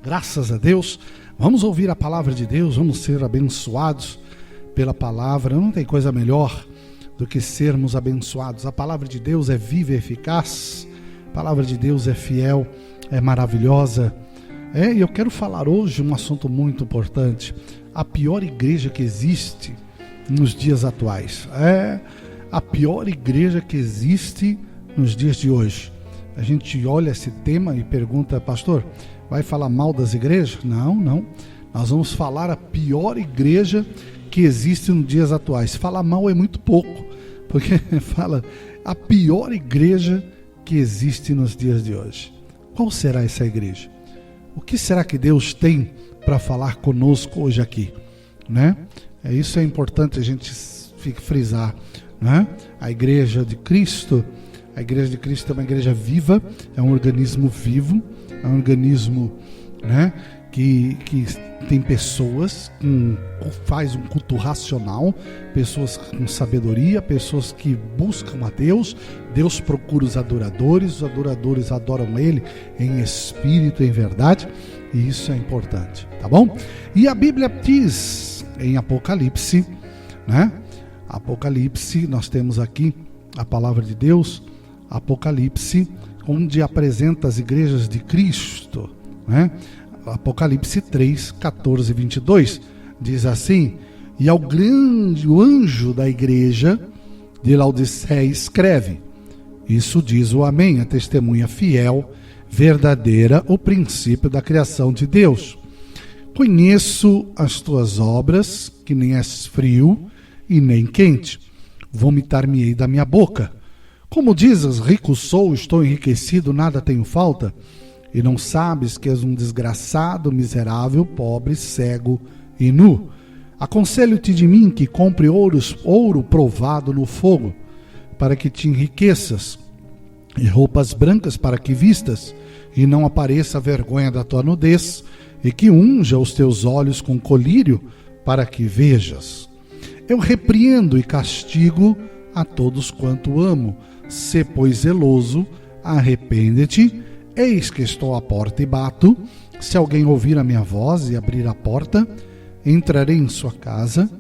Graças a Deus. Vamos ouvir a palavra de Deus, vamos ser abençoados pela palavra. Não tem coisa melhor do que sermos abençoados. A palavra de Deus é viva e eficaz, a palavra de Deus é fiel, é maravilhosa. E eu quero falar hoje um assunto muito importante. A pior igreja que existe nos dias atuais. A pior igreja que existe nos dias de hoje. A gente olha esse tema e pergunta, pastor, vai falar mal das igrejas? Não. Nós vamos falar a pior igreja que existe nos dias atuais. Falar mal é muito pouco, porque fala a pior igreja que existe nos dias de hoje. Qual será essa igreja? O que será que Deus tem para falar conosco hoje aqui? Né? Isso é importante a gente frisar. Né? A igreja de Cristo é uma igreja viva, é um organismo vivo, é um organismo, né, que tem pessoas, faz um culto racional, pessoas com sabedoria, pessoas que buscam a Deus. Deus procura os adoradores adoram Ele em espírito e em verdade, e isso é importante, tá bom? E a Bíblia diz em Apocalipse, né? Apocalipse, nós temos aqui a palavra de Deus, Apocalipse, onde apresenta as igrejas de Cristo, né? Apocalipse 3, 14 e 22, diz assim: e ao grande anjo da igreja de Laodiceia escreve, isso diz o Amém, a testemunha fiel, verdadeira, o princípio da criação de Deus. Conheço as tuas obras, que nem és frio e nem quente, vomitar-me-ei da minha boca. Como dizes, rico sou, estou enriquecido, nada tenho falta, e não sabes que és um desgraçado, miserável, pobre, cego e nu. Aconselho-te de mim que compre ouro provado no fogo, para que te enriqueças, e roupas brancas para que vistas, e não apareça a vergonha da tua nudez, e que unja os teus olhos com colírio, para que vejas. Eu repreendo e castigo a todos quanto amo. Sê, pois, zeloso, arrepende-te, eis que estou à porta e bato. Se alguém ouvir a minha voz e abrir a porta, entrarei em sua casa,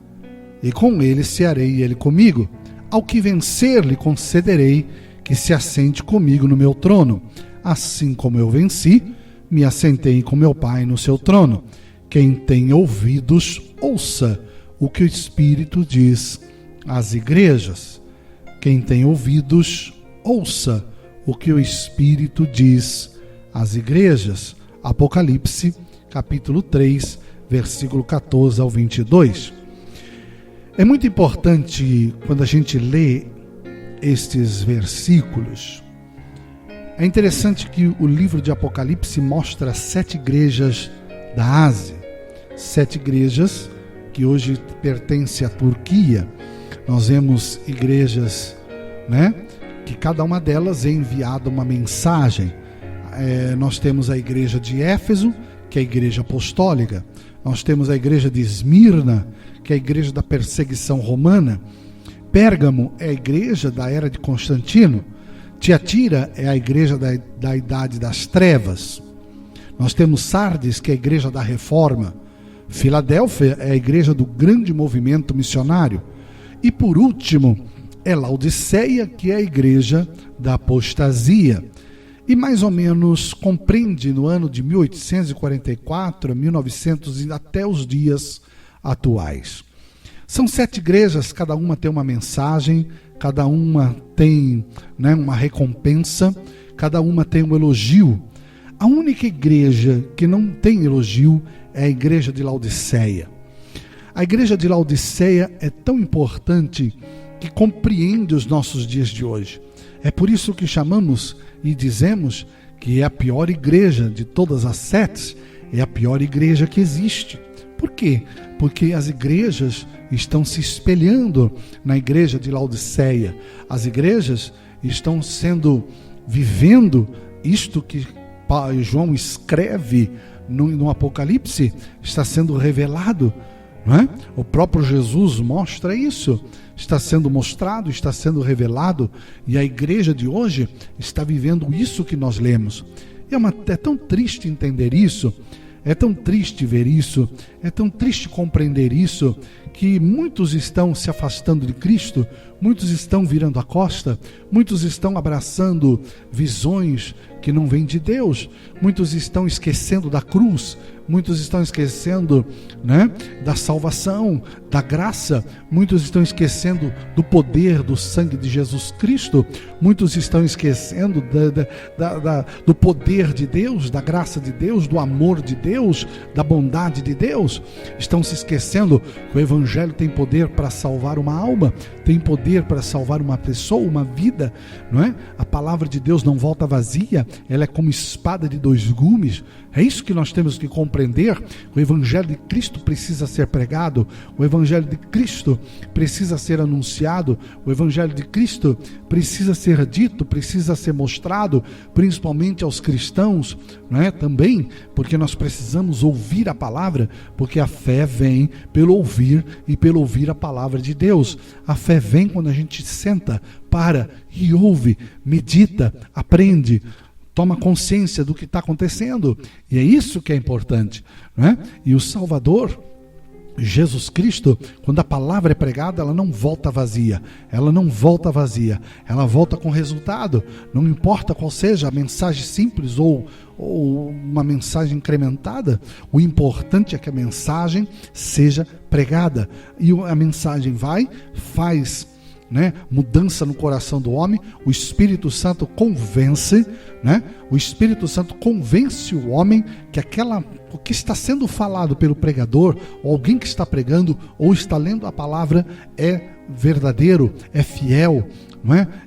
e com ele cearei e ele comigo. Ao que vencer, lhe concederei que se assente comigo no meu trono, assim como eu venci, me assentei com meu Pai no seu trono. Quem tem ouvidos, ouça o que o Espírito diz às igrejas. Quem tem ouvidos, ouça o que o Espírito diz às igrejas. Apocalipse, capítulo 3, versículo 14 ao 22. É muito importante, quando a gente lê estes versículos, é interessante que o livro de Apocalipse mostra 7 igrejas da Ásia. 7 igrejas que hoje pertencem à Turquia. Nós vemos igrejas, né, que cada uma delas é enviada uma mensagem. Nós temos a igreja de Éfeso, que é a igreja apostólica. Nós temos a igreja de Esmirna, que é a igreja da perseguição romana. Pérgamo é a igreja da era de Constantino. Tiatira é a igreja da idade das trevas. Nós temos Sardes, que é a igreja da reforma. Filadélfia é a igreja do grande movimento missionário. E por último, é Laodiceia, que é a igreja da apostasia. E mais ou menos compreende no ano de 1844 a 1900 e até os dias atuais. São 7 igrejas, cada uma tem uma mensagem, cada uma tem, né, uma recompensa, cada uma tem um elogio. A única igreja que não tem elogio é a igreja de Laodiceia. A igreja de Laodiceia é tão importante que compreende os nossos dias de hoje. É por isso que chamamos e dizemos que é a pior igreja de todas as 7, é a pior igreja que existe. Por quê? Porque as igrejas estão se espelhando na igreja de Laodiceia. As igrejas estão vivendo isto que João escreve no Apocalipse, está sendo revelado, não é? O próprio Jesus mostra isso, está sendo mostrado, está sendo revelado, e a igreja de hoje está vivendo isso que nós lemos. É tão triste entender isso, É tão triste ver isso, é tão triste compreender isso, que muitos estão se afastando de Cristo, muitos estão virando a costa, muitos estão abraçando visões que não vêm de Deus, muitos estão esquecendo da cruz, muitos estão esquecendo, da salvação, da graça, muitos estão esquecendo do poder do sangue de Jesus Cristo, muitos estão esquecendo do poder de Deus, da graça de Deus, do amor de Deus, da bondade de Deus. Estão se esquecendo que o Evangelho tem poder para salvar uma alma, tem poder para salvar uma pessoa, uma vida, não é? A palavra de Deus não volta vazia, ela é como espada de dois gumes. É isso que nós temos que compreender. O Evangelho de Cristo precisa ser pregado, o Evangelho de Cristo precisa ser anunciado, o Evangelho de Cristo precisa ser dito, precisa ser mostrado, principalmente aos cristãos, também, porque nós precisamos ouvir a palavra, porque a fé vem pelo ouvir e pelo ouvir a palavra de Deus. A fé vem quando a gente senta, para e ouve, medita, aprende, toma consciência do que está acontecendo, e é isso que é importante, E o Salvador, Jesus Cristo, quando a palavra é pregada, ela não volta vazia, ela volta com resultado, não importa qual seja a mensagem simples ou uma mensagem incrementada, o importante é que a mensagem seja pregada, e a mensagem faz mudança no coração do homem. O Espírito Santo convence, o Espírito Santo convence o homem que o que está sendo falado pelo pregador, ou alguém que está pregando, ou está lendo a palavra, é verdadeiro, é fiel,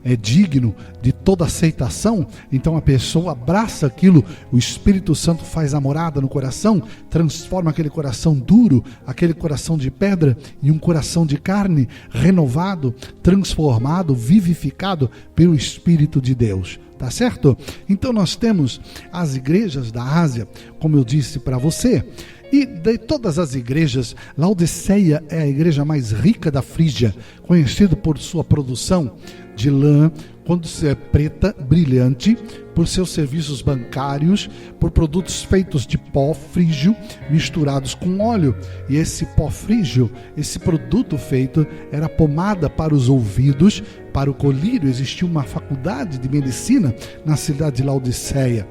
é digno de toda aceitação. Então a pessoa abraça aquilo, o Espírito Santo faz a morada no coração, transforma aquele coração duro, aquele coração de pedra, em um coração de carne, renovado, transformado, vivificado pelo Espírito de Deus. Tá certo? Então nós temos as igrejas da Ásia, como eu disse para você. E de todas as igrejas, Laodiceia é a igreja mais rica da Frígia, conhecida por sua produção de lã, quando é preta, brilhante, por seus serviços bancários, por produtos feitos de pó frígio misturados com óleo. E esse pó frígio, esse produto feito, era pomada para os ouvidos, para o colírio. Existia uma faculdade de medicina na cidade de Laodiceia.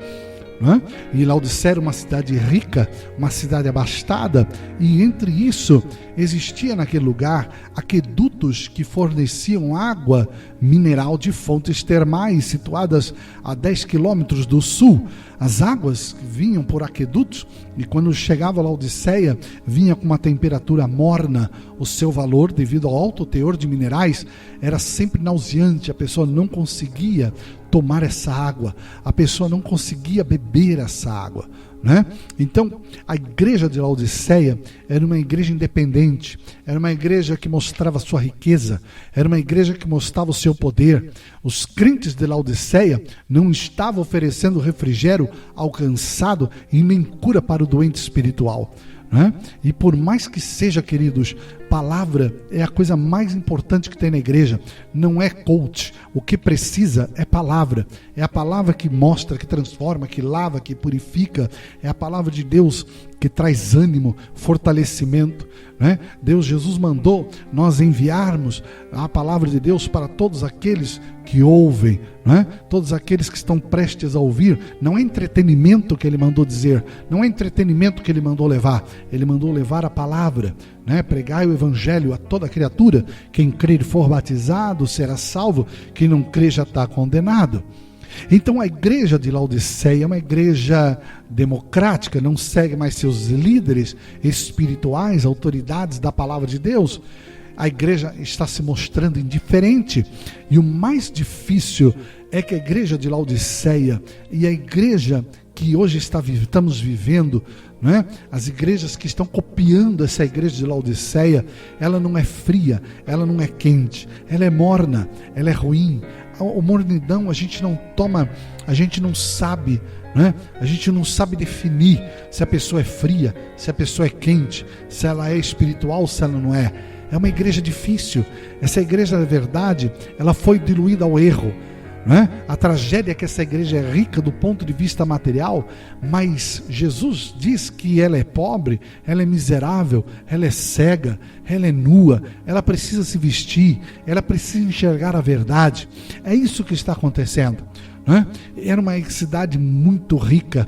E Laodiceia era uma cidade rica, uma cidade abastada, e entre isso existia naquele lugar aquedutos que forneciam água mineral de fontes termais situadas a 10 quilômetros do sul. As águas vinham por aquedutos, e quando chegava a Laodiceia vinha com uma temperatura morna. O seu valor, devido ao alto teor de minerais, era sempre nauseante. A pessoa não conseguia tomar essa água, a pessoa não conseguia beber essa água, Então a igreja de Laodiceia era uma igreja independente, era uma igreja que mostrava sua riqueza, era uma igreja que mostrava o seu poder. Os crentes de Laodiceia não estavam oferecendo refrigério alcançado e nem cura para o doente espiritual. E por mais que seja, queridos, palavra é a coisa mais importante que tem na igreja. Não é coach. O que precisa é palavra. É a palavra que mostra, que transforma, que lava, que purifica. É a palavra de Deus que traz ânimo, fortalecimento. Jesus mandou nós enviarmos a palavra de Deus para todos aqueles que ouvem, todos aqueles que estão prestes a ouvir. Não é entretenimento que ele mandou dizer, não é entretenimento que ele mandou levar. Ele mandou levar a palavra, pregai o evangelho a toda criatura. Quem crer e for batizado será salvo, quem não crer já está condenado. Então a igreja de Laodiceia é uma igreja democrática, não segue mais seus líderes espirituais, autoridades da palavra de Deus. A igreja está se mostrando indiferente, e o mais difícil é que a igreja de Laodiceia e a igreja que hoje estamos vivendo, as igrejas que estão copiando essa igreja de Laodiceia, ela não é fria, ela não é quente, ela é morna, ela é ruim. O mornidão a gente não toma, a gente não sabe, a gente não sabe definir se a pessoa é fria, se a pessoa é quente, se ela é espiritual, se ela não é. É uma igreja difícil. Essa igreja, na verdade, ela foi diluída ao erro. não é? A tragédia é que essa igreja é rica do ponto de vista material, mas Jesus diz que ela é pobre, ela é miserável, ela é cega, ela é nua, ela precisa se vestir, ela precisa enxergar a verdade. É isso que está acontecendo, não é? Era uma cidade muito rica,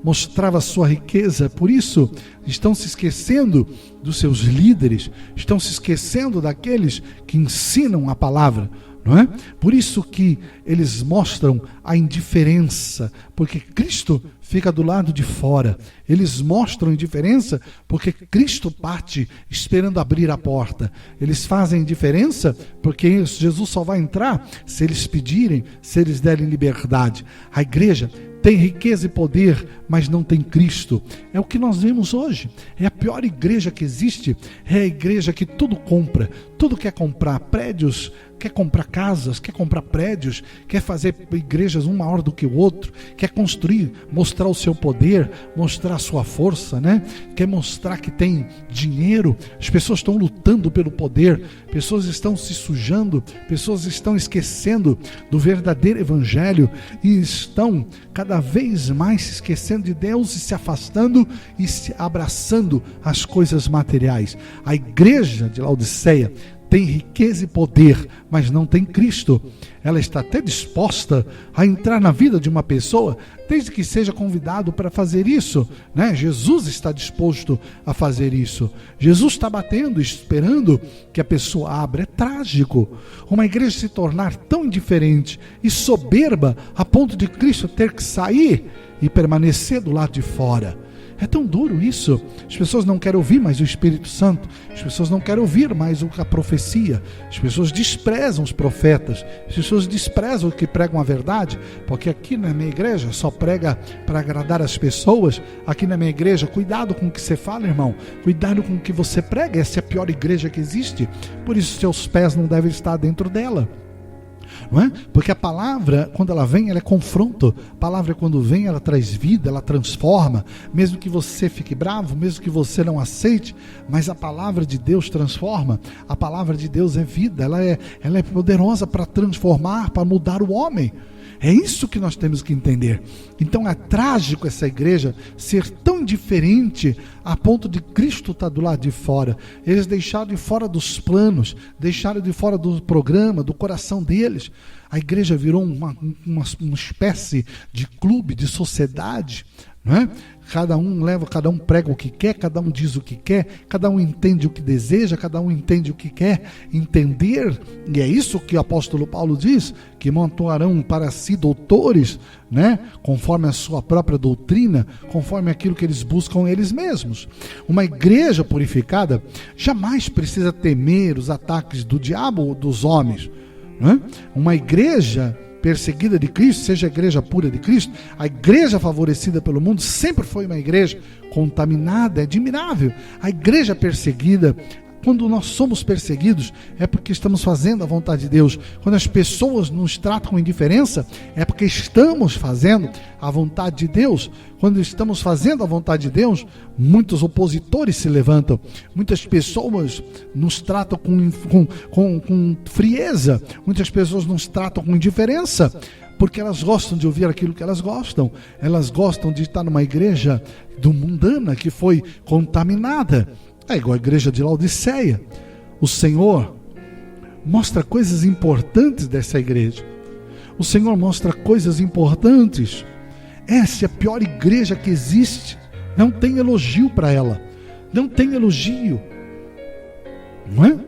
mostrava sua riqueza. Por isso estão se esquecendo dos seus líderes, estão se esquecendo daqueles que ensinam a palavra, não é? Por isso que eles mostram a indiferença, porque Cristo fica do lado de fora. Eles mostram indiferença porque Cristo parte esperando abrir a porta. Eles fazem indiferença porque Jesus só vai entrar se eles pedirem, se eles derem liberdade. A igreja tem riqueza e poder, mas não tem Cristo. É o que nós vemos hoje. É a pior igreja que existe. É a igreja que tudo compra. Tudo quer comprar prédios, quer comprar casas, quer comprar prédios, quer fazer igrejas um maior do que o outro, quer construir, mostrar o seu poder, mostrar a sua força, né? Quer mostrar que tem dinheiro. As pessoas estão lutando pelo poder, pessoas estão se sujando, pessoas estão esquecendo do verdadeiro evangelho e estão cada vez mais se esquecendo de Deus e se afastando e se abraçando as coisas materiais. A igreja de Laodiceia tem riqueza e poder, mas não tem Cristo. Ela está até disposta a entrar na vida de uma pessoa, desde que seja convidado para fazer isso, né? Jesus está disposto a fazer isso. Jesus está batendo, esperando que a pessoa abra. É trágico uma igreja se tornar tão indiferente e soberba a ponto de Cristo ter que sair e permanecer do lado de fora. É tão duro isso. As pessoas não querem ouvir mais o Espírito Santo. As pessoas não querem ouvir mais a profecia. As pessoas desprezam os profetas. As pessoas desprezam os que pregam a verdade. Porque aqui na minha igreja só prega para agradar as pessoas. Aqui na minha igreja, cuidado com o que você fala, irmão. Cuidado com o que você prega. Essa é a pior igreja que existe. Por isso seus pés não devem estar dentro dela. Não é? Porque a palavra, quando ela vem, ela é confronto. A palavra, quando vem, ela traz vida, ela transforma. Mesmo que você fique bravo, mesmo que você não aceite, mas a palavra de Deus transforma. A palavra de Deus é vida, ela é poderosa para transformar, para mudar o homem. É isso que nós temos que entender. Então é trágico essa igreja ser tão diferente a ponto de Cristo estar do lado de fora. Eles deixaram de fora dos planos, deixaram de fora do programa, do coração deles. A igreja virou uma espécie de clube, de sociedade, não é? Cada um prega o que quer, cada um diz o que quer, cada um entende o que deseja, cada um entende o que quer entender, e é isso que o apóstolo Paulo diz, que montarão para si doutores, né, conforme a sua própria doutrina, conforme aquilo que eles buscam eles mesmos. Uma igreja purificada jamais precisa temer os ataques do diabo ou dos homens, né? Uma igreja perseguida de Cristo, seja a igreja pura de Cristo, a igreja favorecida pelo mundo sempre foi uma igreja contaminada. É admirável. A igreja perseguida, quando nós somos perseguidos, é porque estamos fazendo a vontade de Deus. Quando as pessoas nos tratam com indiferença, é porque estamos fazendo a vontade de Deus. Quando estamos fazendo a vontade de Deus, muitos opositores se levantam, muitas pessoas nos tratam com frieza, muitas pessoas nos tratam com indiferença, porque elas gostam de ouvir aquilo que elas gostam de estar numa igreja mundana que foi contaminada. É igual a igreja de Laodiceia. O Senhor mostra coisas importantes dessa igreja. O Senhor mostra coisas importantes. Essa é a pior igreja que existe. Não tem elogio para ela. Não tem elogio. Não é?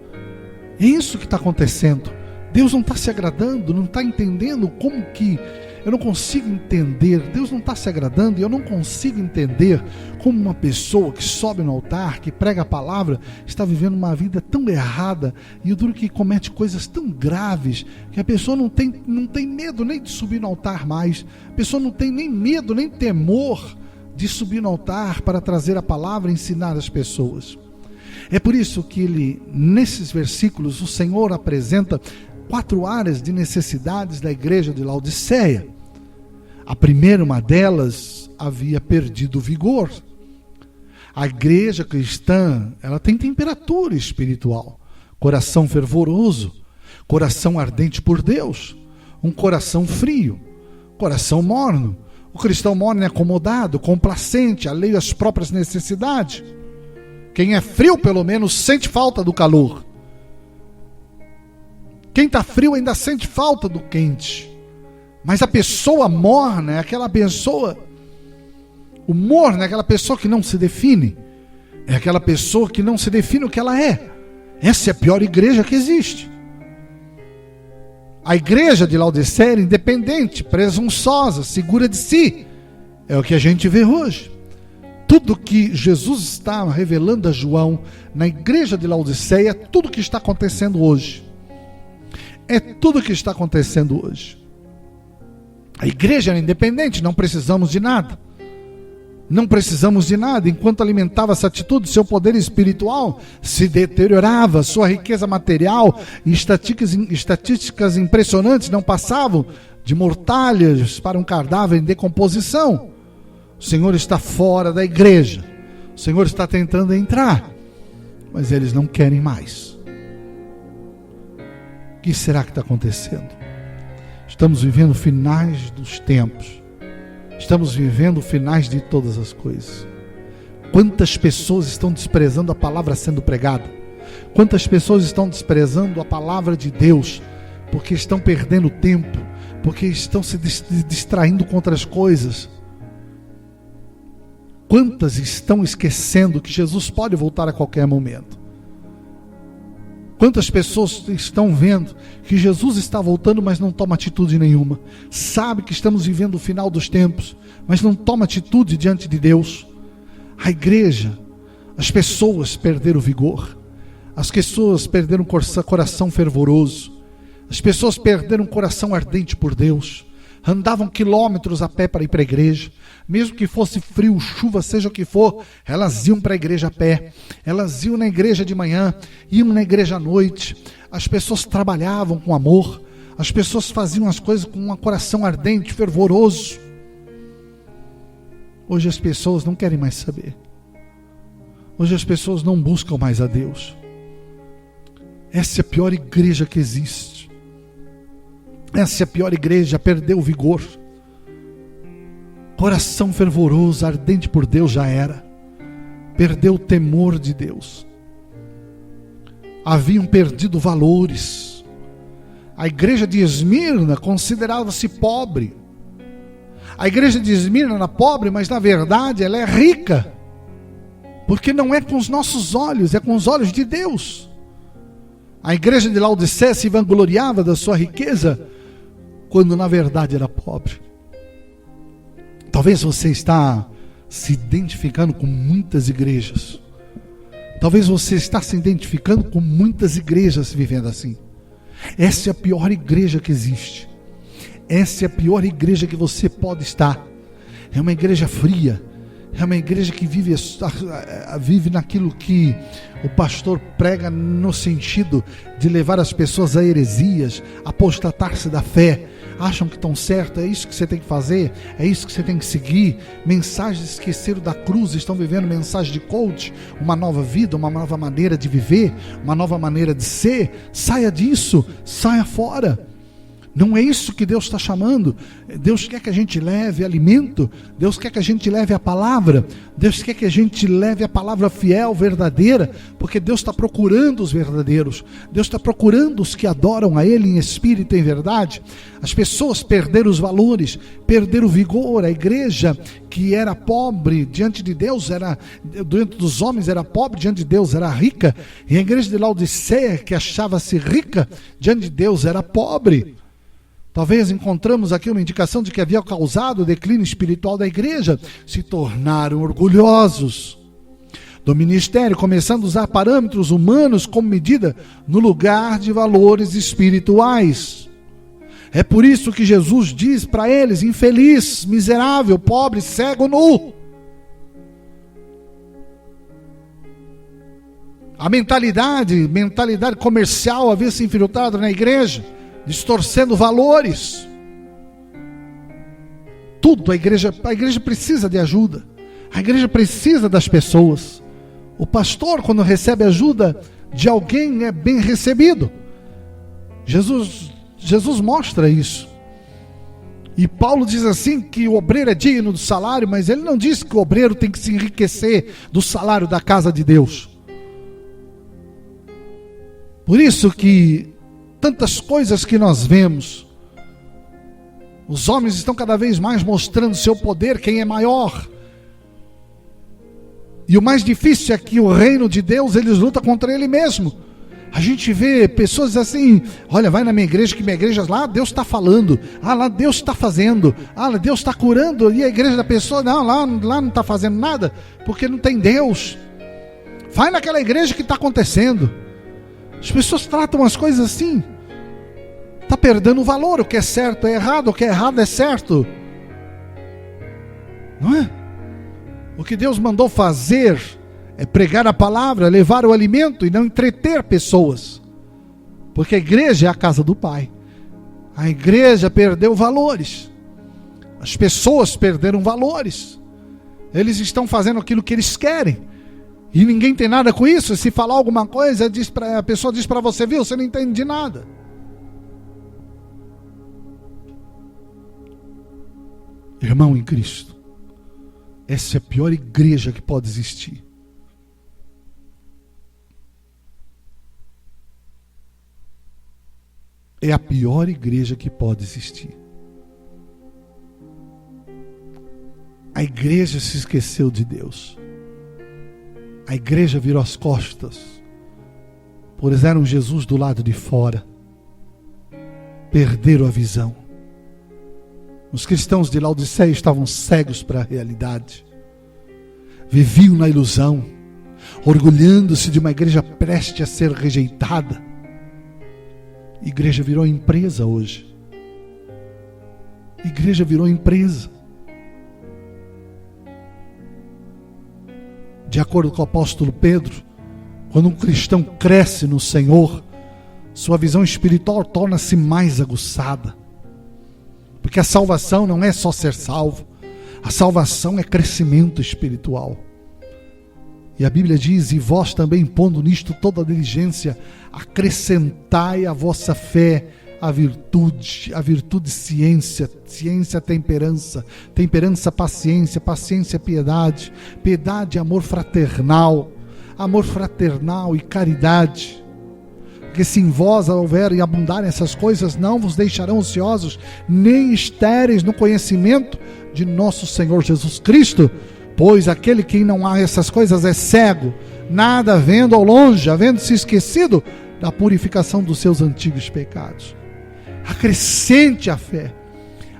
É isso que está acontecendo. Deus não está se agradando, não está entendendo como que... Eu não consigo entender, Deus não está se agradando, e eu não consigo entender como uma pessoa que sobe no altar, que prega a palavra, está vivendo uma vida tão errada, e o duro que comete coisas tão graves, que a pessoa não tem medo nem de subir no altar mais, a pessoa não tem nem medo, nem temor de subir no altar para trazer a palavra e ensinar as pessoas. É por isso que nesses versículos, o Senhor apresenta 4 áreas de necessidades da igreja de Laodiceia. A primeira, uma delas, havia perdido o vigor. A igreja cristã, ela tem temperatura espiritual, coração fervoroso, coração ardente por Deus, um coração frio, coração morno. O cristão morno é acomodado, complacente, alheio às próprias necessidades. Quem é frio, pelo menos, sente falta do calor. Quem está frio ainda sente falta do quente. Mas a pessoa morna é aquela pessoa... O morno é aquela pessoa que não se define. É aquela pessoa que não se define o que ela é. Essa é a pior igreja que existe. A igreja de Laodiceia era independente, presunçosa, segura de si. É o que a gente vê hoje. Tudo que Jesus está revelando a João na igreja de Laodiceia é tudo que está acontecendo hoje. É tudo que está acontecendo hoje. A igreja era independente, não precisamos de nada. Não precisamos de nada. Enquanto alimentava essa atitude, seu poder espiritual se deteriorava, sua riqueza material e estatísticas impressionantes não passavam de mortalhas para um cadáver em decomposição. O Senhor está fora da igreja. O Senhor está tentando entrar, mas eles não querem mais. O que será que está acontecendo? Estamos vivendo finais dos tempos. Estamos vivendo finais de todas as coisas. Quantas pessoas estão desprezando a palavra sendo pregada? Quantas pessoas estão desprezando a palavra de Deus? Porque estão perdendo tempo, porque estão se distraindo com outras coisas. Quantas estão esquecendo que Jesus pode voltar a qualquer momento? Quantas pessoas estão vendo que Jesus está voltando, mas não toma atitude nenhuma? Sabe que estamos vivendo o final dos tempos, mas não toma atitude diante de Deus. A igreja, as pessoas perderam o vigor. As pessoas perderam o coração fervoroso. As pessoas perderam o coração ardente por Deus. Andavam quilômetros a pé para ir para a igreja. Mesmo que fosse frio, chuva, seja o que for, elas iam para a igreja a pé. Elas iam na igreja de manhã, iam na igreja à noite. As pessoas trabalhavam com amor. As pessoas faziam as coisas com um coração ardente, fervoroso. Hoje as pessoas não querem mais saber. Hoje as pessoas não buscam mais a Deus. Essa é a pior igreja que existe. Essa é a pior igreja, perdeu o vigor. Coração fervoroso, ardente por Deus já era. Perdeu o temor de Deus. Haviam perdido valores. A igreja de Esmirna considerava-se pobre. A igreja de Esmirna era pobre, mas na verdade ela é rica. Porque não é com os nossos olhos, é com os olhos de Deus. A igreja de Laodiceia se vangloriava da sua riqueza, quando na verdade era pobre. Talvez você está se identificando com muitas igrejas. Talvez você está se identificando com muitas igrejas vivendo assim. Essa é a pior igreja que existe. Essa é a pior igreja que você pode estar. É uma igreja fria. É uma igreja que vive naquilo que o pastor prega, no sentido de levar as pessoas a heresias, apostatar-se da fé. Acham que estão certos, é isso que você tem que fazer, é isso que você tem que seguir. Mensagens esqueceram da cruz, estão vivendo mensagem de coach, uma nova vida, uma nova maneira de viver, uma nova maneira de ser. Saia disso, saia fora. Não é isso que Deus está chamando. Deus quer que a gente leve alimento. Deus quer que a gente leve a palavra. Deus quer que a gente leve a palavra fiel, verdadeira, porque Deus está procurando os verdadeiros. Deus está procurando os que adoram a Ele em espírito e em verdade. As pessoas perderam os valores, perderam o vigor. A igreja que era pobre diante de Deus, diante dos homens era pobre, diante de Deus era rica. E a igreja de Laodiceia, que achava-se rica, diante de Deus era pobre. Talvez encontramos aqui uma indicação de que havia causado o declínio espiritual da igreja. Se tornaram orgulhosos do ministério, começando a usar parâmetros humanos como medida no lugar de valores espirituais. É por isso que Jesus diz para eles: infeliz, miserável, pobre, cego, nu. A mentalidade comercial havia se infiltrado na igreja, distorcendo valores. Tudo, a igreja precisa de ajuda. A igreja precisa das pessoas. O pastor, quando recebe ajuda de alguém, é bem recebido. Jesus mostra isso. E Paulo diz assim que o obreiro é digno do salário, mas ele não diz que o obreiro tem que se enriquecer do salário da casa de Deus. Por isso que tantas coisas que nós vemos, os homens estão cada vez mais mostrando seu poder, quem é maior. E o mais difícil é que o reino de Deus, eles lutam contra ele mesmo. A gente vê pessoas assim, olha, vai na minha igreja, que minha igreja lá Deus está falando, lá Deus está fazendo, lá Deus está curando, e a igreja da pessoa, não, lá não está fazendo nada, porque não tem Deus. Vai naquela igreja que está acontecendo. As pessoas tratam as coisas assim, está perdendo o valor, o que é certo é errado, o que é errado é certo, não é? O que Deus mandou fazer é pregar a palavra, levar o alimento e não entreter pessoas. Porque a igreja é a casa do Pai. A igreja perdeu valores. As pessoas perderam valores. Eles estão fazendo aquilo que eles querem. E ninguém tem nada com isso. Se falar alguma coisa, a pessoa diz para você, viu, você não entende de nada. Irmão em Cristo, essa é a pior igreja que pode existir. É a pior igreja que pode existir. A igreja se esqueceu de Deus. A igreja virou as costas. Puseram Jesus do lado de fora. Perderam a visão. Os cristãos de Laodiceia estavam cegos para a realidade. Viviam na ilusão, orgulhando-se de uma igreja prestes a ser rejeitada. A igreja virou empresa hoje. A igreja virou empresa. De acordo com o apóstolo Pedro, quando um cristão cresce no Senhor, sua visão espiritual torna-se mais aguçada. Porque a salvação não é só ser salvo. A salvação é crescimento espiritual. E a Bíblia diz, e vós também, pondo nisto toda a diligência, acrescentai à vossa fé a virtude ciência, ciência temperança, temperança paciência, paciência piedade, piedade amor fraternal e caridade. Porque se em vós houver e abundarem essas coisas, não vos deixarão ociosos, nem estéreis no conhecimento de nosso Senhor Jesus Cristo. Pois aquele que não há essas coisas é cego, nada vendo ao longe, havendo-se esquecido da purificação dos seus antigos pecados. Acrescente a fé.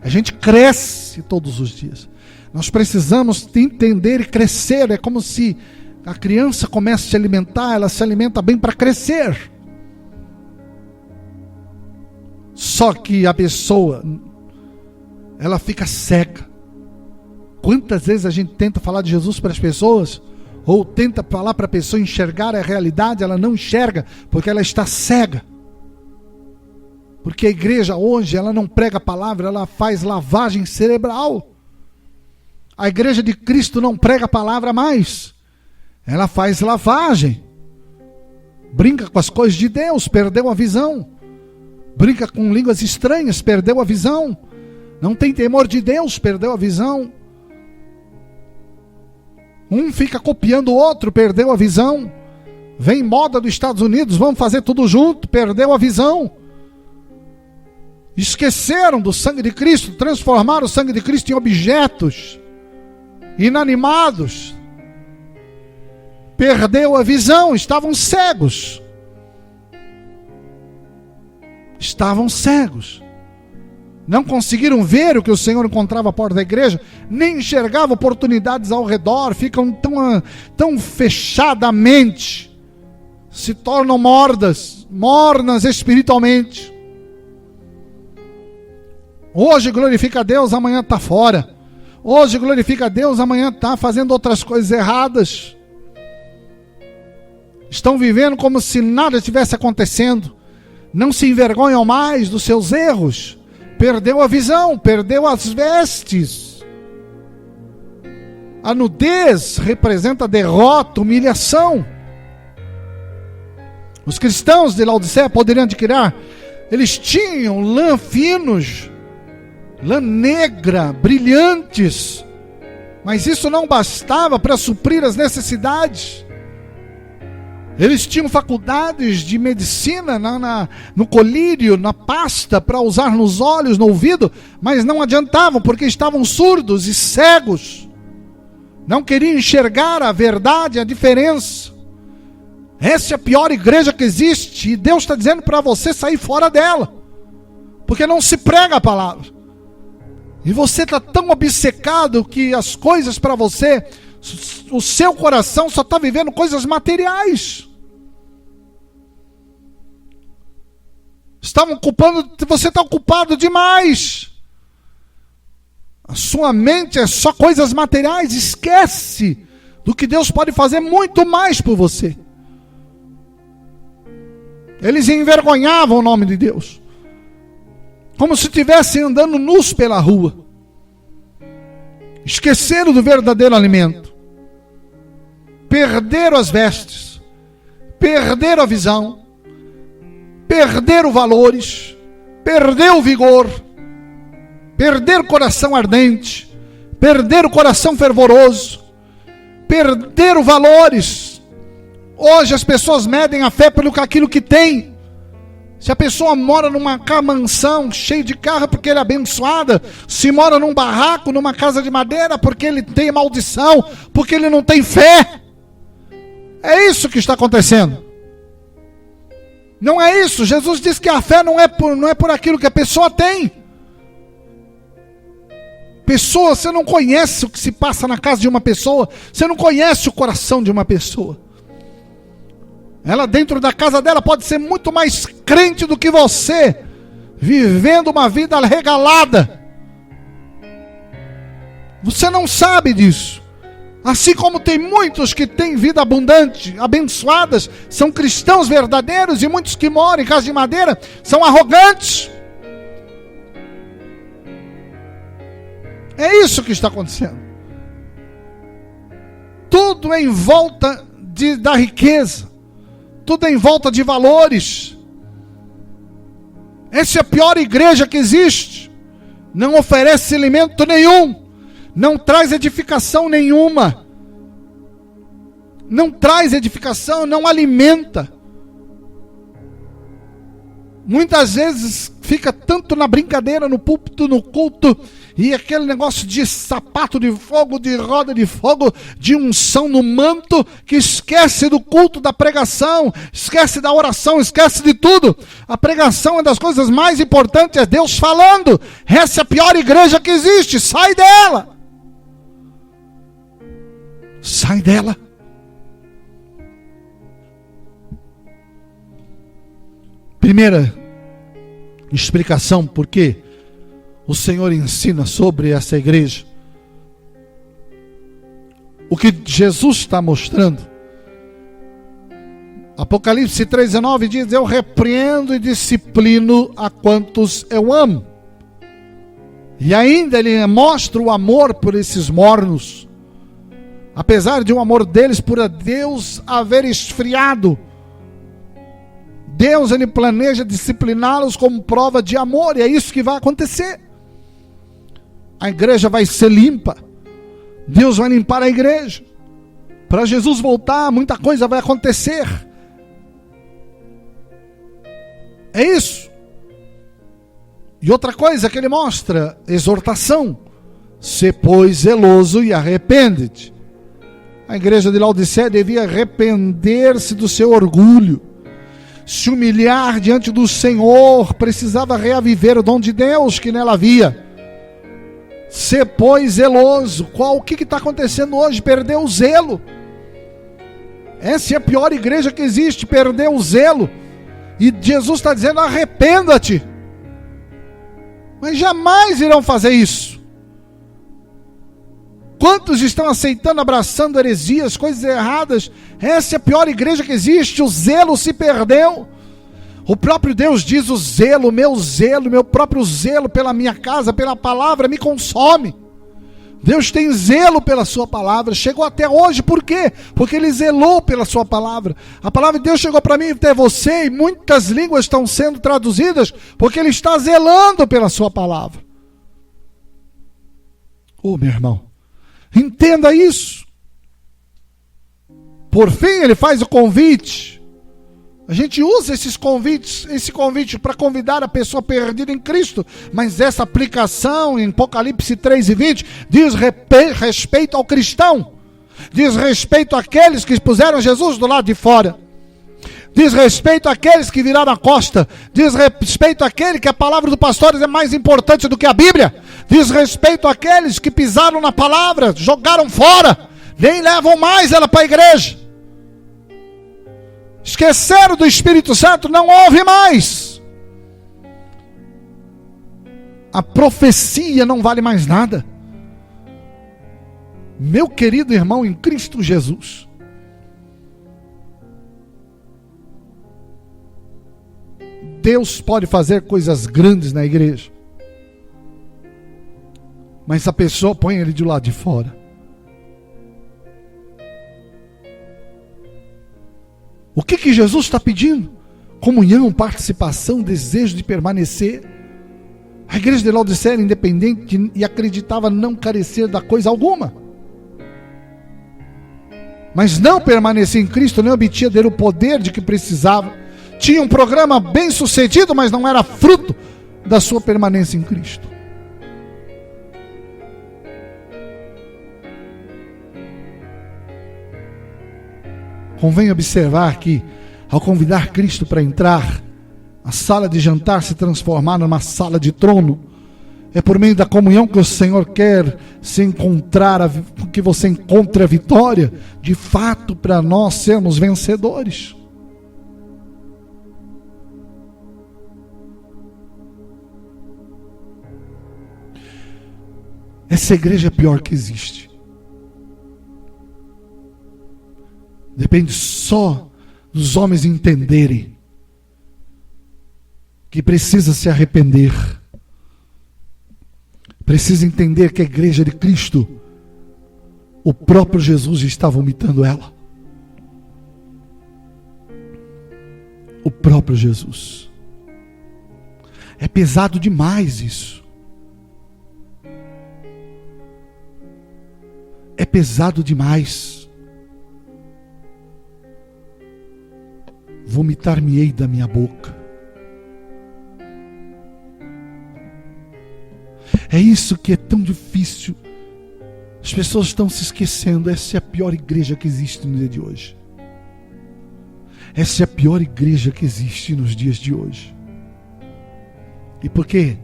A gente cresce todos os dias. Nós precisamos entender e crescer. É como se a criança começa a se alimentar, ela se alimenta bem para crescer. Só que a pessoa, ela fica cega. Quantas vezes a gente tenta falar de Jesus para as pessoas, ou tenta falar para a pessoa enxergar a realidade, ela não enxerga, porque ela está cega. Porque a igreja hoje, ela não prega a palavra, ela faz lavagem cerebral. A igreja de Cristo não prega a palavra mais, ela faz lavagem. Brinca com as coisas de Deus, perdeu a visão. Brinca com línguas estranhas, perdeu a visão. Não tem temor de Deus, perdeu a visão. Um fica copiando o outro, perdeu a visão. Vem moda dos Estados Unidos, vamos fazer tudo junto, perdeu a visão. Esqueceram do sangue de Cristo, transformaram o sangue de Cristo em objetos inanimados. Perdeu a visão, estavam cegos. Estavam cegos. Não conseguiram ver o que o Senhor encontrava à porta da igreja, nem enxergavam oportunidades ao redor, ficam tão fechadamente, se tornam mornas espiritualmente. Hoje glorifica a Deus, amanhã está fora. Hoje glorifica a Deus, amanhã está fazendo outras coisas erradas. Estão vivendo como se nada estivesse acontecendo. Não se envergonham mais dos seus erros. Perdeu a visão, perdeu as vestes. A nudez representa derrota, humilhação. Os cristãos de Laodiceia poderiam adquirir Eles tinham lã finos, lã negra, brilhantes, mas isso não bastava para suprir as necessidades. Eles tinham faculdades de medicina no colírio, na pasta, para usar nos olhos, no ouvido, mas não adiantavam, porque estavam surdos e cegos. Não queriam enxergar a verdade, a diferença. Essa é a pior igreja que existe, e Deus está dizendo para você sair fora dela, porque não se prega a palavra. E você está tão obcecado que as coisas para você, o seu coração só está vivendo coisas materiais. Você está ocupado demais. A sua mente é só coisas materiais. Esquece do que Deus pode fazer muito mais por você. Eles envergonhavam o nome de Deus, como se estivessem andando nus pela rua. Esqueceram do verdadeiro alimento. Perderam as vestes. Perderam a visão. Perderam valores. Perderam o vigor. Perderam o coração ardente. Perderam o coração fervoroso. Perderam valores. Hoje as pessoas medem a fé pelo aquilo que tem. Se a pessoa mora numa mansão cheia de carro porque ele é abençoada, se mora num barraco, numa casa de madeira porque ele tem maldição, porque ele não tem fé. É isso que está acontecendo. Não é isso. Jesus diz que a fé não é por aquilo que a pessoa tem. Pessoa, você não conhece o que se passa na casa de uma pessoa, você não conhece o coração de uma pessoa. Ela dentro da casa dela pode ser muito mais crente do que você, vivendo uma vida regalada. Você não sabe disso. Assim como tem muitos que têm vida abundante, abençoadas, são cristãos verdadeiros, e muitos que moram em casa de madeira são arrogantes. É isso que está acontecendo. Tudo em volta da riqueza. Tudo em volta de valores. Essa é a pior igreja que existe. Não oferece alimento nenhum. Não traz edificação nenhuma. Não traz edificação, não alimenta. Muitas vezes fica tanto na brincadeira, no púlpito, no culto, e aquele negócio de sapato de fogo, de roda de fogo, de unção no manto, que esquece do culto, da pregação, esquece da oração, esquece de tudo. A pregação é das coisas mais importantes, é Deus falando. Essa é a pior igreja que existe, sai dela. Sai dela. Primeira explicação por que o Senhor ensina sobre essa igreja. O que Jesus está mostrando. Apocalipse 3,19 diz: eu repreendo e disciplino a quantos eu amo. E ainda ele mostra o amor por esses mornos. Apesar de o amor deles por Deus haver esfriado, Deus ele planeja discipliná-los como prova de amor, e é isso que vai acontecer. A igreja vai ser limpa. Deus vai limpar a igreja. Para Jesus voltar, muita coisa vai acontecer. É isso. E outra coisa que ele mostra, exortação. Sê, pois, zeloso e arrepende-te. A igreja de Laodiceia devia arrepender-se do seu orgulho, se humilhar diante do Senhor, precisava reaviver o dom de Deus que nela havia. Ser, pois, zeloso. O que está acontecendo hoje? Perdeu o zelo. Essa é a pior igreja que existe, perdeu o zelo. E Jesus está dizendo: arrependa-te. Mas jamais irão fazer isso. Quantos estão aceitando, abraçando heresias, coisas erradas? Essa é a pior igreja que existe. O zelo se perdeu. O próprio Deus diz: o zelo, meu próprio zelo pela minha casa, pela palavra me consome. Deus tem zelo pela sua palavra, chegou até hoje, por quê? Porque Ele zelou pela sua palavra. A palavra de Deus chegou para mim e até você, e muitas línguas estão sendo traduzidas, porque Ele está zelando pela sua palavra. Meu irmão, entenda isso. Por fim, Ele faz o convite. A gente usa esse convite para convidar a pessoa perdida em Cristo, mas essa aplicação em Apocalipse 3:20 diz respeito ao cristão, diz respeito àqueles que puseram Jesus do lado de fora, diz respeito àqueles que viraram a costa, diz respeito àquele que a palavra do pastor é mais importante do que a Bíblia, diz respeito àqueles que pisaram na palavra, jogaram fora, nem levam mais ela para a igreja. Esqueceram do Espírito Santo, não ouve mais. A profecia não vale mais nada. Meu querido irmão em Cristo Jesus, Deus pode fazer coisas grandes na igreja, mas a pessoa põe ele de lado de fora. O que Jesus está pedindo? Comunhão, participação, desejo de permanecer. A igreja de Laodiceia era independente e acreditava não carecer da coisa alguma, mas não permanecia em Cristo, nem obtinha dele o poder de que precisava. Tinha um programa bem sucedido, mas não era fruto da sua permanência em Cristo. Convém observar que, ao convidar Cristo para entrar, a sala de jantar se transformar numa sala de trono. É por meio da comunhão que o Senhor quer se encontrar, que você encontre a vitória, de fato, para nós sermos vencedores. Essa igreja é a pior que existe. Depende só dos homens entenderem que precisa se arrepender. Precisa entender que a igreja de Cristo, o próprio Jesus está vomitando ela. O próprio Jesus. É pesado demais isso. É pesado demais. Vomitar-me-ei da minha boca. É isso que é tão difícil. As pessoas estão se esquecendo. Essa é a pior igreja que existe no dia de hoje. Essa é a pior igreja que existe nos dias de hoje. E por quê?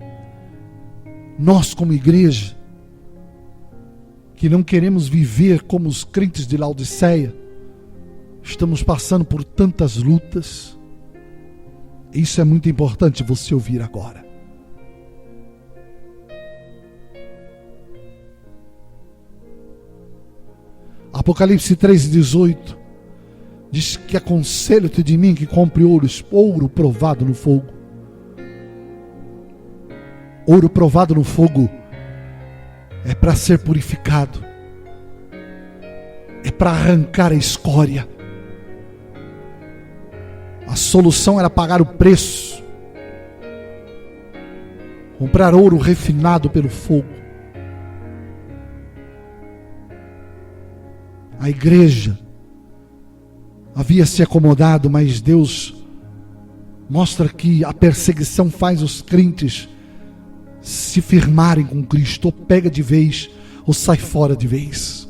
Nós, como igreja, que não queremos viver como os crentes de Laodiceia, estamos passando por tantas lutas. Isso é muito importante você ouvir agora. Apocalipse 3:18 diz que aconselho-te de mim que compre ouro provado no fogo. Ouro provado no fogo é para ser purificado, é para arrancar a escória. A solução era pagar o preço, comprar ouro refinado pelo fogo. A igreja havia se acomodado, mas Deus mostra que a perseguição faz os crentes se firmarem com Cristo, ou pega de vez, ou sai fora de vez.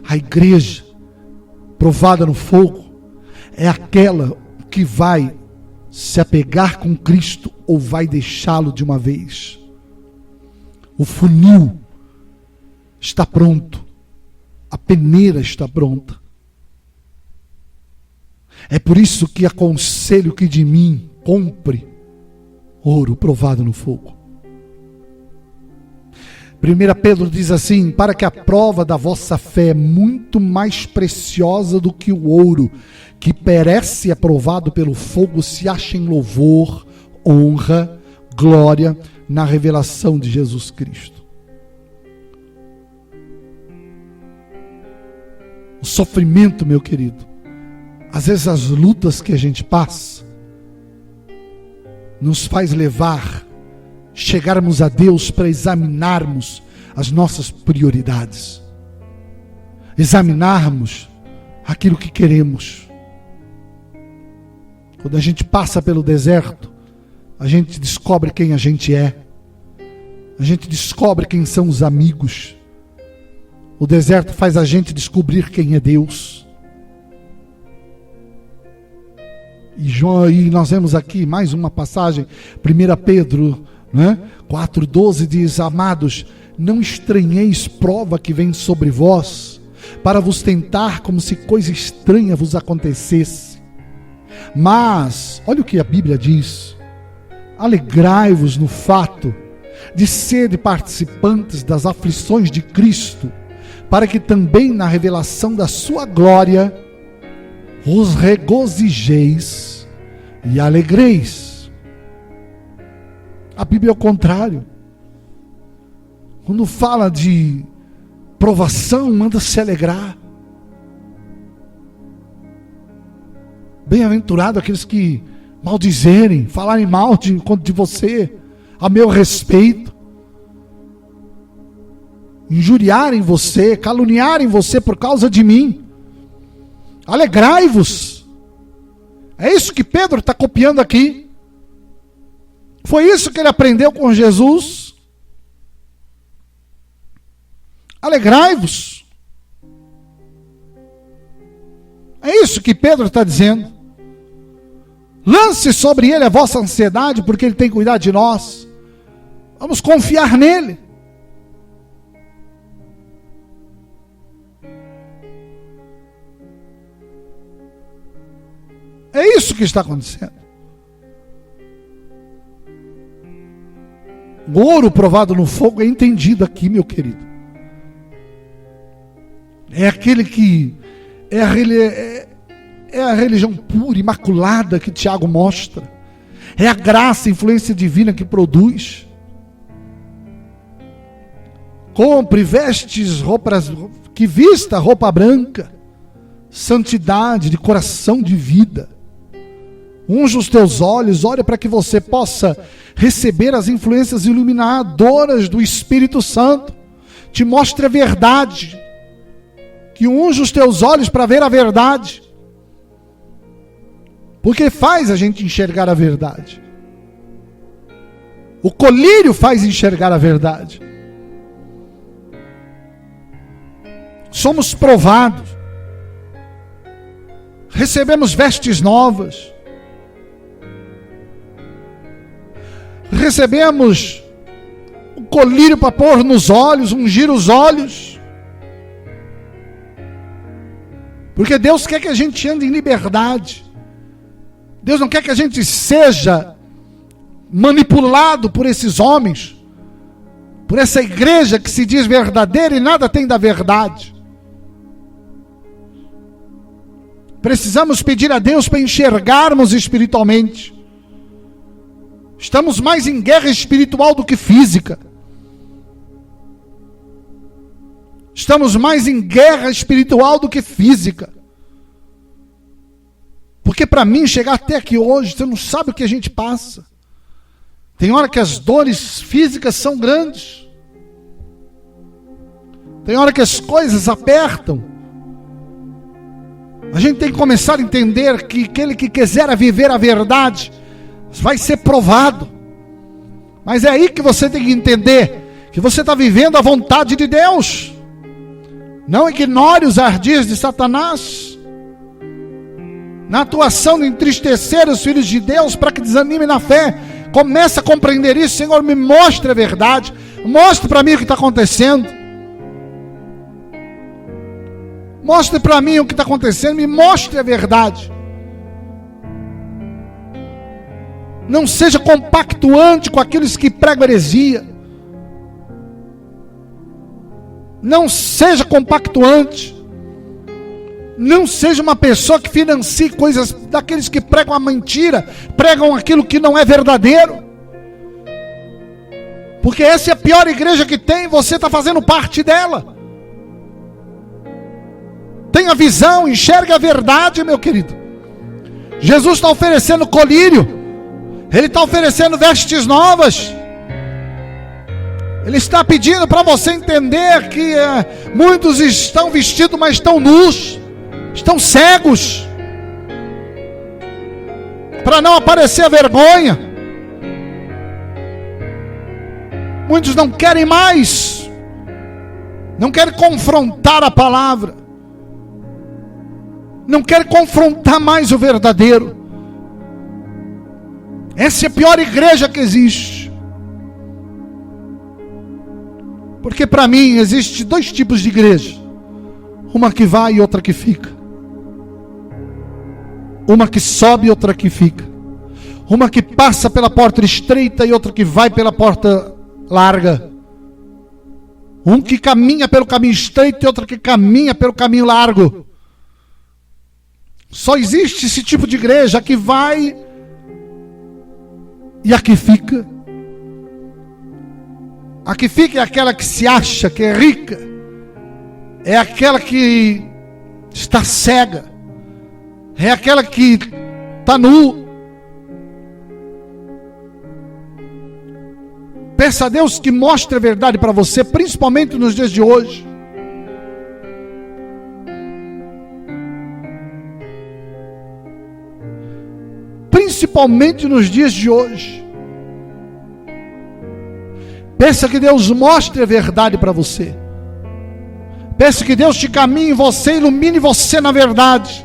A igreja provada no fogo é aquela que vai se apegar com Cristo ou vai deixá-lo de uma vez. O funil está pronto, a peneira está pronta. É por isso que aconselho que de mim compre ouro provado no fogo. 1 Pedro diz assim: para que a prova da vossa fé, muito mais preciosa do que o ouro, que perece e é provado pelo fogo, se ache em louvor, honra, glória, na revelação de Jesus Cristo. sofrimento, meu querido, às vezes as lutas que a gente passa, nos faz chegarmos a Deus para examinarmos as nossas prioridades, examinarmos aquilo que queremos. Quando a gente passa pelo deserto, a gente descobre quem a gente é, a gente descobre quem são os amigos. O deserto faz a gente descobrir quem é Deus. E nós vemos aqui mais uma passagem, 1 Pedro, né? 4,12 diz: amados, não estranheis prova que vem sobre vós, para vos tentar como se coisa estranha vos acontecesse. Mas, olha o que a Bíblia diz: alegrai-vos no fato de serem participantes das aflições de Cristo, para que também na revelação da sua glória os regozijeis e alegreis. A Bíblia é o contrário. Quando fala de provação, manda se alegrar. Bem-aventurado aqueles que maldizerem, falarem mal de você, a meu respeito, injuriarem você, caluniarem você por causa de mim. Alegrai-vos. É isso que Pedro está copiando aqui. Foi isso que ele aprendeu com Jesus. Alegrai-vos. É isso que Pedro está dizendo. Lance sobre ele a vossa ansiedade, porque ele tem cuidado de nós. Vamos confiar nele. É isso que está acontecendo. O ouro provado no fogo é entendido aqui, meu querido. É aquele que é a religião pura, imaculada que Tiago mostra. É a graça, a influência divina que produz. Compre, vestes roupas, que vista roupa branca, santidade de coração de vida. Unja os teus olhos, olha para que você possa receber as influências iluminadoras do Espírito Santo. Te mostre a verdade. Que unja os teus olhos para ver a verdade. Porque faz a gente enxergar a verdade. O colírio faz enxergar a verdade. Somos provados. Recebemos vestes novas. Recebemos o colírio para pôr nos olhos, ungir os olhos. Porque Deus quer que a gente ande em liberdade. Deus não quer que a gente seja manipulado por esses homens, por essa igreja que se diz verdadeira e nada tem da verdade. Precisamos pedir a Deus para enxergarmos espiritualmente. Estamos mais em guerra espiritual do que física. Estamos mais em guerra espiritual do que física. Porque para mim chegar até aqui hoje, você não sabe o que a gente passa. Tem hora que as dores físicas são grandes. Tem hora que as coisas apertam. A gente tem que começar a entender que aquele que quiser viver a verdade vai ser provado. Mas é aí que você tem que entender que você está vivendo a vontade de Deus. Não ignore os ardis de Satanás na atuação de entristecer os filhos de Deus para que desanime na fé. Comece a compreender isso. Senhor, me mostre a verdade. Mostre para mim o que está acontecendo. Mostre para mim o que está acontecendo. Me mostre a verdade. Não seja compactuante com aqueles que pregam heresia. Não seja compactuante. Não seja uma pessoa que financie coisas daqueles que pregam a mentira, pregam aquilo que não é verdadeiro. Porque essa é a pior igreja que tem, você está fazendo parte dela. Tem tenha visão, enxergue a verdade, meu querido. Jesus está oferecendo colírio, Ele está oferecendo vestes novas. Ele está pedindo para você entender que muitos estão vestidos, mas estão nus, estão cegos, para não aparecer a vergonha. Muitos não querem mais, não querem confrontar a palavra, não querem confrontar mais o verdadeiro. Essa é a pior igreja que existe. Porque para mim existe dois tipos de igreja: uma que vai e outra que fica, uma que sobe e outra que fica, uma que passa pela porta estreita e outra que vai pela porta larga, um que caminha pelo caminho estreito e outro que caminha pelo caminho largo. Só existe esse tipo de igreja: a que vai e a que fica. A que fica é aquela que se acha que é rica, é aquela que está cega, é aquela que está nu. Peça a Deus que mostre a verdade para você, principalmente nos dias de hoje. Principalmente nos dias de hoje. Peça que Deus mostre a verdade para você. Peça que Deus te caminhe em você, ilumine você na verdade.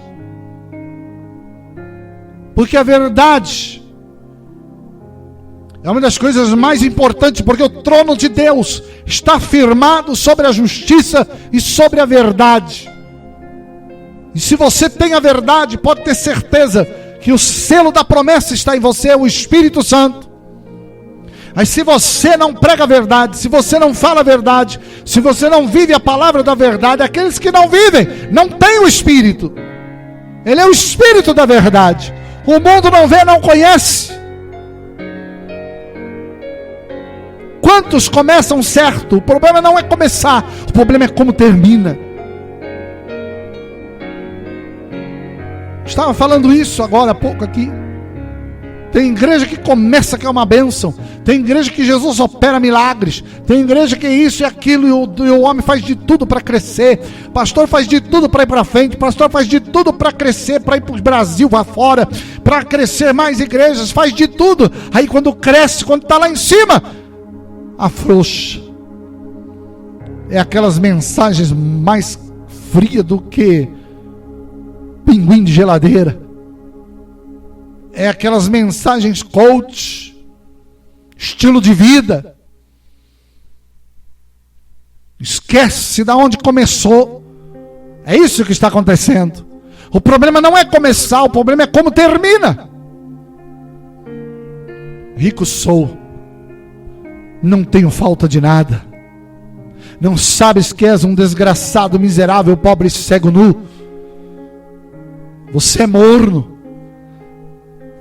Porque a verdade é uma das coisas mais importantes, porque o trono de Deus está firmado sobre a justiça e sobre a verdade. E se você tem a verdade, pode ter certeza que o selo da promessa está em você, é o Espírito Santo. Mas se você não prega a verdade, se você não fala a verdade, se você não vive a palavra da verdade, aqueles que não vivem, não têm o Espírito. Ele é o Espírito da verdade. O mundo não vê, não conhece. Quantos começam certo? O problema não é começar, o problema é como termina. Estava falando isso agora há pouco aqui. Tem igreja que começa que é uma bênção. Tem igreja que Jesus opera milagres. Tem igreja que isso e aquilo, e o homem faz de tudo para crescer. Pastor faz de tudo para ir para frente. Pastor faz de tudo para crescer, para ir para o Brasil, vá fora, para crescer mais igrejas. Faz de tudo. Aí quando cresce, quando está lá em cima, afrouxa. É aquelas mensagens mais frias do que pinguim de geladeira. É aquelas mensagens coach, estilo de vida. Esquece de onde começou. É isso que está acontecendo. O problema não é começar, o problema é como termina. Rico sou, não tenho falta de nada. Não sabes que és um desgraçado, miserável, pobre, cego, nu. Você é morno.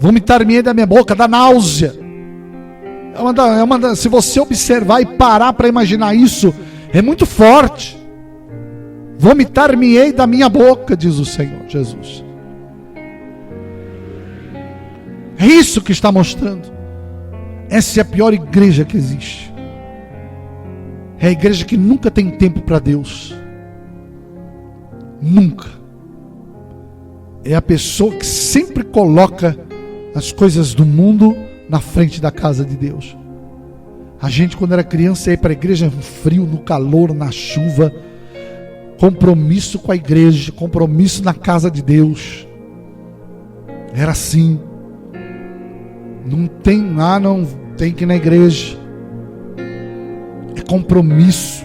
Vomitar-me-ei da minha boca, da náusea. Se você observar e parar para imaginar isso, é muito forte. Vomitar-me-ei da minha boca, diz o Senhor Jesus. É isso que está mostrando. Essa é a pior igreja que existe. É a igreja que nunca tem tempo para Deus. Nunca. É a pessoa que sempre coloca as coisas do mundo na frente da casa de Deus. A gente, quando era criança, ia para a igreja no frio, no calor, na chuva. Compromisso com a igreja, compromisso na casa de Deus. Era assim. Não tem que ir na igreja. É compromisso.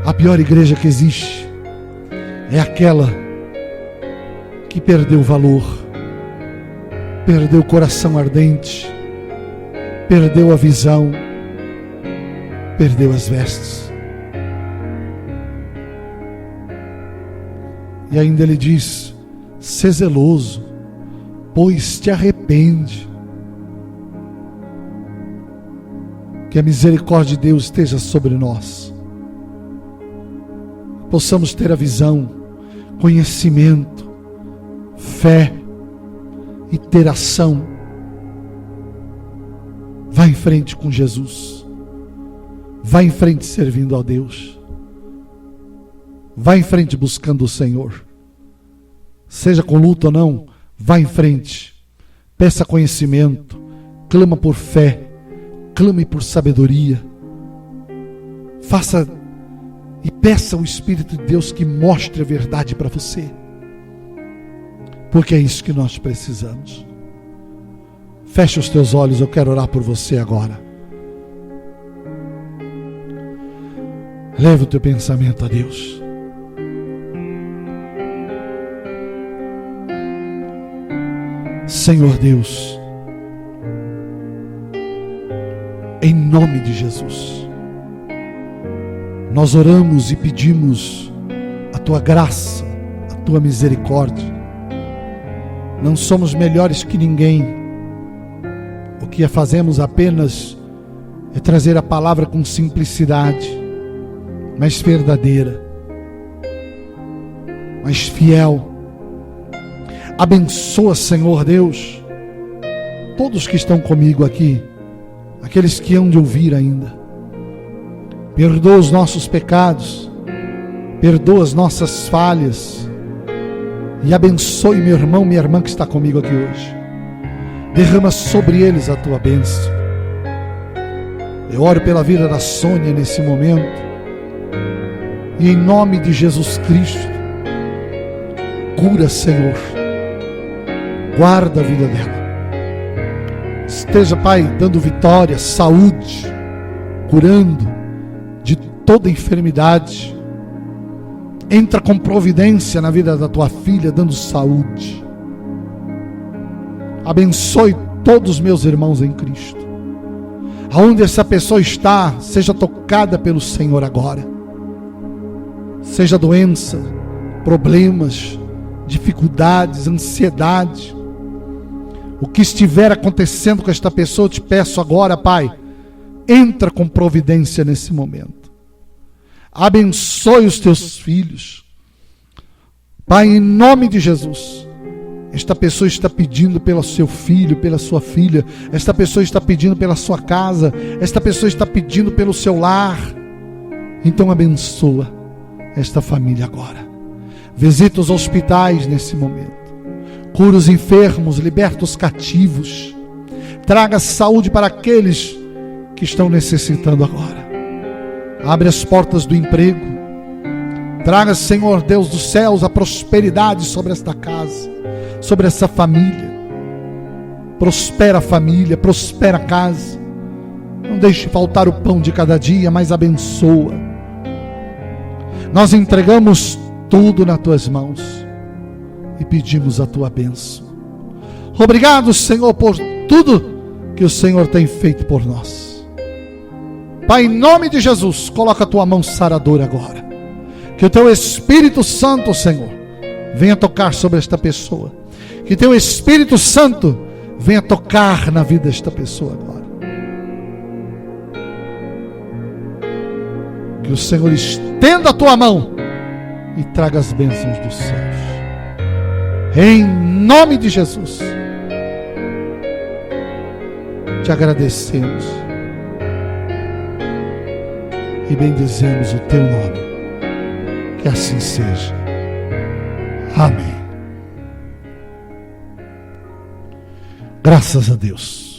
A pior igreja que existe é aquela que perdeu o valor, perdeu o coração ardente, perdeu a visão, perdeu as vestes. E ainda ele diz: sê zeloso, pois te arrepende. Que a misericórdia de Deus esteja sobre nós. possamos ter a visão, conhecimento, fé e ter ação. Vá em frente com Jesus. Vá em frente servindo a Deus. Vá em frente buscando o Senhor. Seja com luta ou não, vá em frente. Peça conhecimento. Clama por fé. Clame por sabedoria. Faça e peça ao Espírito de Deus que mostre a verdade para você. Porque é isso que nós precisamos. Feche os teus olhos, eu quero orar por você agora. Leva o teu pensamento a Deus. Senhor Deus, em nome de Jesus, nós oramos e pedimos a tua graça, a tua misericórdia. Não somos melhores que ninguém. O que fazemos apenas é trazer a palavra com simplicidade, mas verdadeira, mas fiel. Abençoa, Senhor Deus, todos que estão comigo aqui, aqueles que hão de ouvir ainda. Perdoa os nossos pecados, perdoa as nossas falhas, e abençoe meu irmão, minha irmã que está comigo aqui hoje. Derrama sobre eles a tua bênção. Eu oro pela vida da Sônia nesse momento, e em nome de Jesus Cristo, cura, Senhor, guarda a vida dela. Esteja, Pai, dando vitória, saúde, curando de toda enfermidade. Entra com providência na vida da tua filha, dando saúde. Abençoe todos os meus irmãos em Cristo. Aonde essa pessoa está, seja tocada pelo Senhor agora. Seja doença, problemas, dificuldades, ansiedade, o que estiver acontecendo com esta pessoa, eu te peço agora, Pai, entra com providência nesse momento. Abençoe os teus filhos. Pai, em nome de Jesus. Esta pessoa está pedindo pelo seu filho, pela sua filha. Esta pessoa está pedindo pela sua casa. Esta pessoa está pedindo pelo seu lar. Então abençoa esta família agora. Visita os hospitais nesse momento. Cura os enfermos, liberta os cativos. Traga saúde para aqueles que estão necessitando agora. Abre as portas do emprego. Traga, Senhor Deus dos céus, a prosperidade sobre esta casa, sobre essa família. Prospera a família, prospera a casa. Não deixe faltar o pão de cada dia, mas abençoa. Nós entregamos tudo nas tuas mãos e pedimos a tua bênção. Obrigado, Senhor, por tudo que o Senhor tem feito por nós. Pai, em nome de Jesus, coloca a tua mão saradora agora. Que o teu Espírito Santo, Senhor, venha tocar sobre esta pessoa. Que teu Espírito Santo venha tocar na vida desta pessoa agora. Que o Senhor estenda a tua mão e traga as bênçãos dos céus. Em nome de Jesus, te agradecemos e bendizemos o teu nome. Que assim seja. Amém. Graças a Deus.